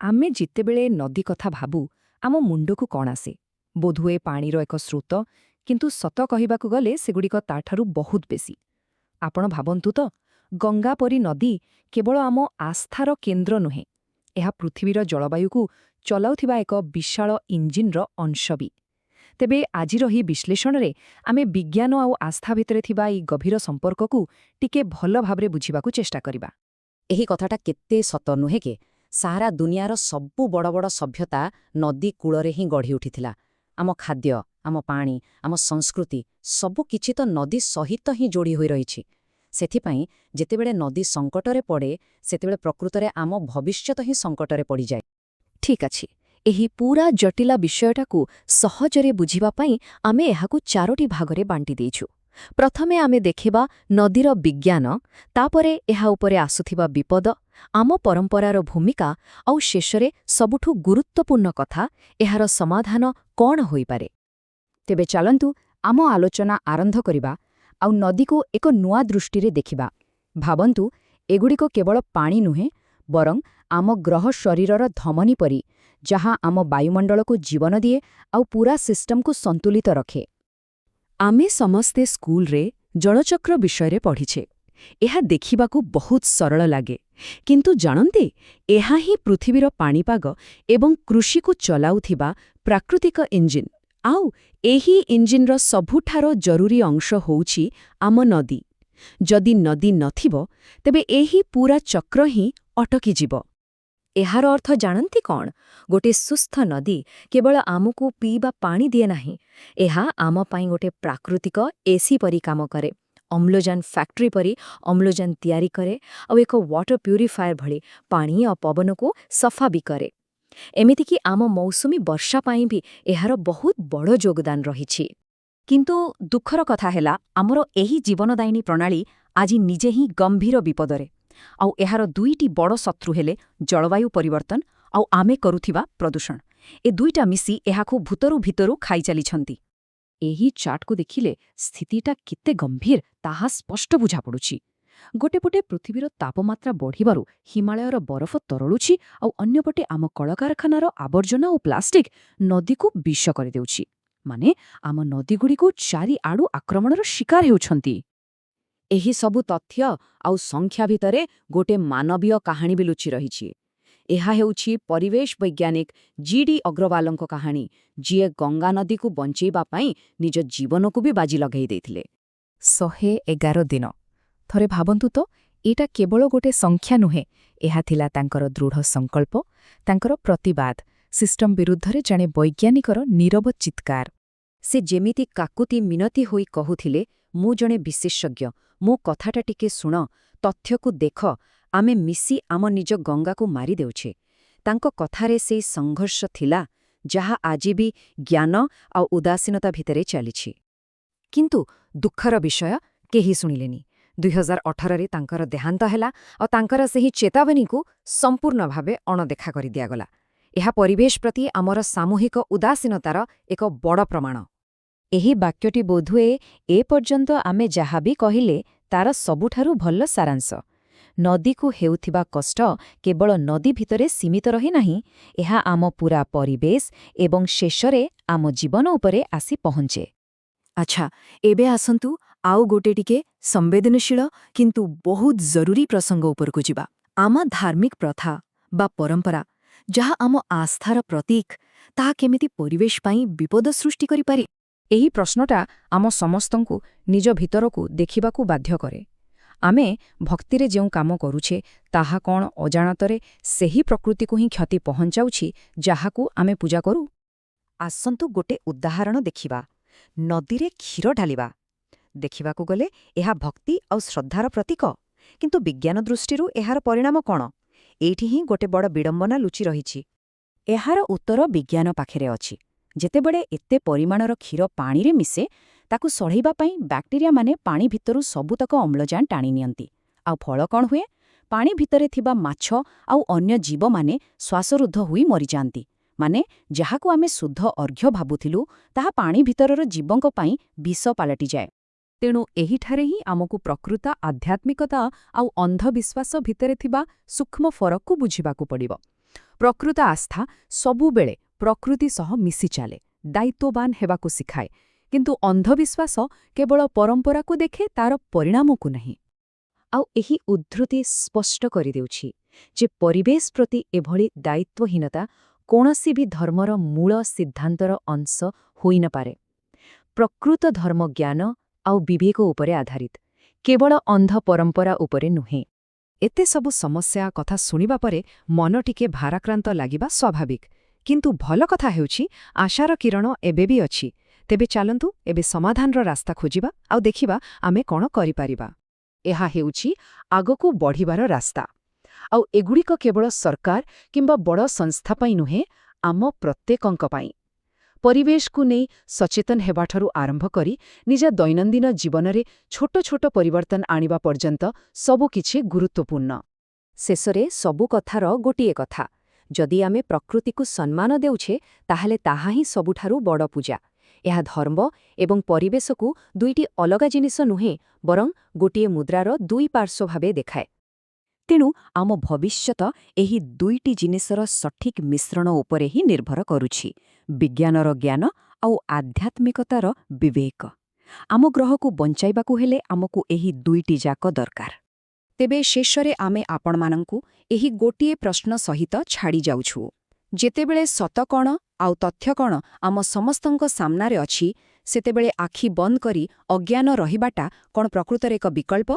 ଆମେ ଯେତେବେଳେ ନଦୀ କଥା ଭାବୁ ଆମ ମୁଣ୍ଡକୁ କ'ଣ ଆସେ? ବୋଧହୁଏ ପାଣିର ଏକ ସ୍ରୋତ, କିନ୍ତୁ ସତ କହିବାକୁ ଗଲେ ସେଗୁଡ଼ିକ ତାଠାରୁ ବହୁତ ବେଶୀ। ଆପଣ ଭାବନ୍ତୁ ତ, ଗଙ୍ଗା ପରି ନଦୀ କେବଳ ଆମ ଆସ୍ଥାର କେନ୍ଦ୍ର ନୁହେଁ, ଏହା ପୃଥିବୀର ଜଳବାୟୁକୁ ଚଲାଉଥିବା ଏକ ବିଶାଳ ଇଞ୍ଜିନ୍ର ଅଂଶ ବି। ତେବେ ଆଜିର ଏହି ବିଶ୍ଳେଷଣରେ ଆମେ ବିଜ୍ଞାନ ଆଉ ଆସ୍ଥା ଭିତରେ ଥିବା ଏହି ଗଭୀର ସମ୍ପର୍କକୁ ଟିକେ ଭଲ ଭାବରେ ବୁଝିବାକୁ ଚେଷ୍ଟା କରିବା। ଏହି କଥାଟା କେତେ ସତ ନୁହେଁ କି? ସାରା ଦୁନିଆର ସବୁ ବଡ଼ ବଡ଼ ସଭ୍ୟତା ନଦୀ କୂଳରେ ହିଁ ଗଢ଼ି ଉଠିଥିଲା। ଆମ ଖାଦ୍ୟ, ଆମ ପାଣି, ଆମ ସଂସ୍କୃତି ସବୁ କିଛି ତ ନଦୀ ସହିତ ହିଁ ଯୋଡ଼ି ହୋଇ ରହିଛି। ସେଥିପାଇଁ ଯେତେବେଳେ ନଦୀ ସଙ୍କଟରେ ପଡ଼େ, ସେତେବେଳେ ପ୍ରକୃତରେ ଆମ ଭବିଷ୍ୟତ ହିଁ ସଙ୍କଟରେ ପଡ଼ିଯାଏ। ଠିକ୍ ଅଛି, ଏହି ପୂରା ଜଟିଳ ବିଷୟଟାକୁ ସହଜରେ ବୁଝିବା ପାଇଁ ଆମେ ଏହାକୁ 4ଟି ଭାଗରେ ବାଣ୍ଟି ଦେଇଛୁ। ପ୍ରଥମେ ଆମେ ଦେଖିବା ନଦୀର ବିଜ୍ଞାନ, ତାପରେ ଏହା ଉପରେ ଆସୁଥିବା ବିପଦ, ଆମ ପରମ୍ପରାର ଭୂମିକା, ଆଉ ଶେଷରେ ସବୁଠୁ ଗୁରୁତ୍ୱପୂର୍ଣ୍ଣ କଥା, ଏହାର ସମାଧାନ କ'ଣ ହୋଇପାରେ। ତେବେ ଚାଲନ୍ତୁ ଆମ ଆଲୋଚନା ଆରମ୍ଭ କରିବା ଆଉ ନଦୀକୁ ଏକ ନୂଆ ଦୃଷ୍ଟିରେ ଦେଖିବା। ଭାବନ୍ତୁ, ଏଗୁଡ଼ିକ କେବଳ ପାଣି ନୁହେଁ, ବରଂ ଆମ ଗ୍ରହ ଶରୀରର ଧମନୀ ପରି, ଯାହା ଆମ ବାୟୁମଣ୍ଡଳକୁ ଜୀବନ ଦିଏ ଆଉ ପୂରା ସିଷ୍ଟମକୁ ସନ୍ତୁଳିତ ରଖେ। ଆମେ ସମସ୍ତେ ସ୍କୁଲରେ ଜଳଚକ୍ର ବିଷୟରେ ପଢ଼ିଛେ। ଏହା ଦେଖିବାକୁ ବହୁତ ସରଳ ଲାଗେ, କିନ୍ତୁ ଜାଣନ୍ତି, ଏହା ହିଁ ପୃଥିବୀର ପାଣିପାଗ ଏବଂ କୃଷିକୁ ଚଲାଉଥିବା ପ୍ରାକୃତିକ ଇଞ୍ଜିନ୍। ଆଉ ଏହି ଇଞ୍ଜିନ୍ର ସବୁଠାରୁ ଜରୁରୀ ଅଂଶ ହେଉଛି ଆମ ନଦୀ। ଯଦି ନଦୀ ନଥିବ, ତେବେ ଏହି ପୂରା ଚକ୍ର ହିଁ ଅଟକିଯିବ। ଏହାର ଅର୍ଥ ଜାଣନ୍ତି କ'ଣ? ଗୋଟିଏ ସୁସ୍ଥ ନଦୀ କେବଳ ଆମକୁ ପିଇବା ପାଣି ଦିଏ ନାହିଁ, ଏହା ଆମ ପାଇଁ ଗୋଟେ ପ୍ରାକୃତିକ ଏସି ପରି କାମ କରେ। ଅମ୍ଳଜାନ ଫ୍ୟାକ୍ଟ୍ରି ପରି ଅମ୍ଳଜାନ ତିଆରି କରେ ଆଉ ଏକ ୱାଟର ପ୍ୟୁରିଫାୟର ଭଳି ପାଣି ଆଉ ପବନକୁ ସଫା ବି କରେ। ଏମିତିକି ଆମ ମୌସୁମୀ ବର୍ଷା ପାଇଁ ବି ଏହାର ବହୁତ ବଡ଼ ଯୋଗଦାନ ରହିଛି। କିନ୍ତୁ ଦୁଃଖର କଥା ହେଲା, ଆମର ଏହି ଜୀବନଦାୟିନୀ ପ୍ରଣାଳୀ ଆଜି ନିଜେ ହିଁ ଗମ୍ଭୀର ବିପଦରେ। ଆଉ ଏହାର 2ଟି ବଡ଼ ଶତ୍ରୁ ହେଲେ ଜଳବାୟୁ ପରିବର୍ତ୍ତନ ଆଉ ଆମେ କରୁଥିବା ପ୍ରଦୂଷଣ। ଏ 2ଟା ମିଶି ଏହାକୁ ଭିତରୁ ଖାଇଚାଲିଛନ୍ତି। ଏହି ଚାର୍ଟକୁ ଦେଖିଲେ ସ୍ଥିତିଟା କେତେ ଗମ୍ଭୀର ତାହା ସ୍ପଷ୍ଟ ବୁଝାପଡ଼ୁଛି। ଗୋଟେପଟେ ପୃଥିବୀର ତାପମାତ୍ରା ବଢ଼ିବାରୁ ହିମାଳୟର ବରଫ ତରଳୁଛି, ଆଉ ଅନ୍ୟପଟେ ଆମ କଳକାରଖାନାର ଆବର୍ଜନା ଓ ପ୍ଲାଷ୍ଟିକ୍ ନଦୀକୁ ବିଷ କରିଦେଉଛି। ମାନେ, ଆମ ନଦୀଗୁଡ଼ିକୁ ଚାରିଆଡ଼ୁ ଆକ୍ରମଣର ଶିକାର ହେଉଛନ୍ତି। ଏହି ସବୁ ତଥ୍ୟ ଆଉ ସଂଖ୍ୟା ଭିତରେ ଗୋଟେ ମାନବୀୟ କାହାଣୀ ବି ଲୁଚି ରହିଛି। ଏହା ହେଉଛି ପରିବେଶ ବୈଜ୍ଞାନିକ GD ଅଗ୍ରୱାଲଙ୍କ କାହାଣୀ, ଯିଏ ଗଙ୍ଗା ନଦୀକୁ ବଞ୍ଚେଇବା ପାଇଁ ନିଜ ଜୀବନକୁ ବି ବାଜି ଲଗାଇ ଦେଇଥିଲେ। 111 ଦିନ। ଥରେ ଭାବନ୍ତୁ ତ, ଏଇଟା କେବଳ ଗୋଟେ ସଂଖ୍ୟା ନୁହେଁ, ଏହା ଥିଲା ତାଙ୍କର ଦୃଢ଼ ସଂକଳ୍ପ, ତାଙ୍କର ପ୍ରତିବାଦ, ସିଷ୍ଟମ ବିରୁଦ୍ଧରେ ଜଣେ ବୈଜ୍ଞାନିକର ନୀରବ ଚିତ୍କାର। ସେ ଯେମିତି କାକୁତି ମିନତି ହୋଇ କହୁଥିଲେ, ମୁଁ ଜଣେ ବିଶେଷଜ୍ଞ, ମୋ କଥାଟା ଟିକେ ଶୁଣ, ତଥ୍ୟକୁ ଦେଖ, ଆମେ ମିଶି ଆମ ନିଜ ଗଙ୍ଗାକୁ ମାରିଦେଉଛେ। ତାଙ୍କ କଥାରେ ସେଇ ସଂଘର୍ଷ ଥିଲା, ଯାହା ଆଜି ବି ଜ୍ଞାନ ଆଉ ଉଦାସୀନତା ଭିତରେ ଚାଲିଛି। କିନ୍ତୁ ଦୁଃଖର ବିଷୟ, କେହି ଶୁଣିଲେନି। 2018ରେ ତାଙ୍କର ଦେହାନ୍ତ ହେଲା ଆଉ ତାଙ୍କର ସେହି ଚେତାବନୀକୁ ସମ୍ପୂର୍ଣ୍ଣ ଭାବେ ଅଣଦେଖା କରିଦିଆଗଲା। ଏହା ପରିବେଶ ପ୍ରତି ଆମର ସାମୂହିକ ଉଦାସୀନତାର ଏକ ବଡ଼ ପ୍ରମାଣ। ଏହି ବାକ୍ୟଟି ବୋଧହୁଏ ଏପର୍ଯ୍ୟନ୍ତ ଆମେ ଯାହା ବି କହିଲେ ତାର ସବୁଠାରୁ ଭଲ ସାରାଂଶ। ନଦୀକୁ ହେଉଥିବା କଷ୍ଟ କେବଳ ନଦୀ ଭିତରେ ସୀମିତ ରହେ ନାହିଁ, ଏହା ଆମ ପୂରା ପରିବେଶ ଏବଂ ଶେଷରେ ଆମ ଜୀବନ ଉପରେ ଆସି ପହଞ୍ଚେ। ଆଚ୍ଛା, ଏବେ ଆସନ୍ତୁ ଆଉ ଗୋଟେ ଟିକେ ସମ୍ବେଦନଶୀଳ କିନ୍ତୁ ବହୁତ ଜରୁରୀ ପ୍ରସଙ୍ଗ ଉପରକୁ ଯିବା। ଆମ ଧାର୍ମିକ ପ୍ରଥା ବା ପରମ୍ପରା, ଯାହା ଆମ ଆସ୍ଥାର ପ୍ରତୀକ, ତାହା କେମିତି ପରିବେଶ ପାଇଁ ବିପଦ ସୃଷ୍ଟି କରିପାରେ? ଏହି ପ୍ରଶ୍ନଟା ଆମ ସମସ୍ତଙ୍କୁ ନିଜ ଭିତରକୁ ଦେଖିବାକୁ ବାଧ୍ୟ କରେ। ଆମେ ଭକ୍ତିରେ ଯେଉଁ କାମ କରୁଛେ, ତାହା କ'ଣ ଅଜାଣତରେ ସେହି ପ୍ରକୃତିକୁ ହିଁ କ୍ଷତି ପହଞ୍ଚାଉଛି ଯାହାକୁ ଆମେ ପୂଜା କରୁ? ଆସନ୍ତୁ ଗୋଟେ ଉଦାହରଣ ଦେଖିବା। ନଦୀରେ କ୍ଷୀର ଢାଳିବା। ଦେଖିବାକୁ ଗଲେ ଏହା ଭକ୍ତି ଆଉ ଶ୍ରଦ୍ଧାର ପ୍ରତୀକ, କିନ୍ତୁ ବିଜ୍ଞାନ ଦୃଷ୍ଟିରୁ ଏହାର ପରିଣାମ କ'ଣ? ଏଇଠି ହିଁ ଗୋଟେ ବଡ଼ ବିଡ଼ମ୍ବନା ଲୁଚି ରହିଛି। ଏହାର ଉତ୍ତର ବିଜ୍ଞାନ ପାଖରେ ଅଛି। ଯେତେବେଳେ ଏତେ ପରିମାଣର କ୍ଷୀର ପାଣିରେ ମିଶେ, ତାକୁ ସଢ଼େଇବା ପାଇଁ ବ୍ୟାକ୍ଟେରିଆମାନେ ପାଣି ଭିତରୁ ସବୁତକ ଅମ୍ଳଜାନ ଟାଣି ନିଅନ୍ତି। ଆଉ ଫଳ କ'ଣ ହୁଏ? ପାଣି ଭିତରେ ଥିବା ମାଛ ଆଉ ଅନ୍ୟ ଜୀବମାନେ ଶ୍ୱାସରୁଦ୍ଧ ହୋଇ ମରିଯାଆନ୍ତି। ମାନେ, ଯାହାକୁ ଆମେ ଶୁଦ୍ଧ ଅର୍ଘ୍ୟ ଭାବୁଥିଲୁ, ତାହା ପାଣି ଭିତରର ଜୀବଙ୍କ ପାଇଁ ବିଷ ପାଲଟିଯାଏ। ତେଣୁ ଏହିଠାରେ ହିଁ ଆମକୁ ପ୍ରକୃତ ଆଧ୍ୟାତ୍ମିକତା ଆଉ ଅନ୍ଧବିଶ୍ୱାସ ଭିତରେ ଥିବା ସୂକ୍ଷ୍ମ ଫରକକୁ ବୁଝିବାକୁ ପଡ଼ିବ। ପ୍ରକୃତ ଆସ୍ଥା ସବୁବେଳେ ପ୍ରକୃତି ସହ ମିଶି ଚାଲେ, ଦାୟିତ୍ୱବାନ ହେବାକୁ ଶିଖାଏ, କିନ୍ତୁ ଅନ୍ଧବିଶ୍ୱାସ କେବଳ ପରମ୍ପରାକୁ ଦେଖେ, ତାର ପରିଣାମକୁ ନାହିଁ। ଆଉ ଏହି ଉଦ୍ଧୃତି ସ୍ପଷ୍ଟ କରିଦେଉଛି ଯେ ପରିବେଶ ପ୍ରତି ଏଭଳି ଦାୟିତ୍ୱହୀନତା କୌଣସି ବି ଧର୍ମର ମୂଳ ସିଦ୍ଧାନ୍ତର ଅଂଶ ହୋଇନପାରେ। ପ୍ରକୃତ ଧର୍ମ ଜ୍ଞାନ ଆଉ ବିବେକ ଉପରେ ଆଧାରିତ, କେବଳ ଅନ୍ଧ ପରମ୍ପରା ଉପରେ ନୁହେଁ। ଏତେ ସବୁ ସମସ୍ୟା କଥା ଶୁଣିବା ପରେ ମନ ଟିକେ ଭାରାକ୍ରାନ୍ତ ଲାଗିବା ସ୍ୱାଭାବିକ, କିନ୍ତୁ ଭଲ କଥା ହେଉଛି ଆଶାର କିରଣ ଏବେ ବି ଅଛି। ତେବେ ଚାଲନ୍ତୁ ଏବେ ସମାଧାନର ରାସ୍ତା ଖୋଜିବା ଆଉ ଦେଖିବା ଆମେ କ'ଣ କରିପାରିବା। ଏହା ହେଉଛି ଆଗକୁ ବଢ଼ିବାର ରାସ୍ତା। ଆଉ ଏଗୁଡ଼ିକ କେବଳ ସରକାର କିମ୍ବା ବଡ଼ ସଂସ୍ଥା ପାଇଁ ନୁହେଁ, ଆମ ପ୍ରତ୍ୟେକଙ୍କ ପାଇଁ। ପରିବେଶକୁ ନେଇ ସଚେତନ ହେବାଠାରୁ ଆରମ୍ଭ କରି ନିଜ ଦୈନନ୍ଦିନ ଜୀବନରେ ଛୋଟ ଛୋଟ ପରିବର୍ତ୍ତନ ଆଣିବା ପର୍ଯ୍ୟନ୍ତ ସବୁକିଛି ଗୁରୁତ୍ୱପୂର୍ଣ୍ଣ। ଶେଷରେ ସବୁ କଥାର ଗୋଟିଏ କଥା, ଯଦି ଆମେ ପ୍ରକୃତିକୁ ସମ୍ମାନ ଦେଉଛେ ତାହେଲେ ତାହା ହିଁ ସବୁଠାରୁ ବଡ଼ ପୂଜା। ଏହା ଧର୍ମ ଏବଂ ପରିବେଶକୁ ଦୁଇଟି ଅଲଗା ଜିନିଷ ନୁହେଁ, ବରଂ ଗୋଟିଏ ମୁଦ୍ରାର ଦୁଇ ପାର୍ଶ୍ୱ ଭାବେ ଦେଖାଏ। ତେଣୁ ଆମ ଭବିଷ୍ୟତ ଏହି ଦୁଇଟି ଜିନିଷର ସଠିକ୍ ମିଶ୍ରଣ ଉପରେ ହିଁ ନିର୍ଭର କରୁଛି, ବିଜ୍ଞାନର ଜ୍ଞାନ ଆଉ ଆଧ୍ୟାତ୍ମିକତାର ବିବେକ। ଆମ ଗ୍ରହକୁ ବଞ୍ଚାଇବାକୁ ହେଲେ ଆମକୁ ଏହି ଦୁଇଟି ଯାକ ଦରକାର। ତେବେ ଶେଷରେ ଆମେ ଆପଣମାନଙ୍କୁ ଏହି ଗୋଟିଏ ପ୍ରଶ୍ନ ସହିତ ଛାଡ଼ି ଯାଉଛୁ। ଯେତେବେଳେ ସତ କ'ଣ ଆଉ ତଥ୍ୟ କ'ଣ ଆମ ସମସ୍ତଙ୍କ ସାମ୍ନାରେ ଅଛି, ସେତେବେଳେ ଆଖି ବନ୍ଦ କରି ଅଜ୍ଞାନ ରହିବାଟା କ'ଣ ପ୍ରକୃତରେ ଏକ ବିକଳ୍ପ?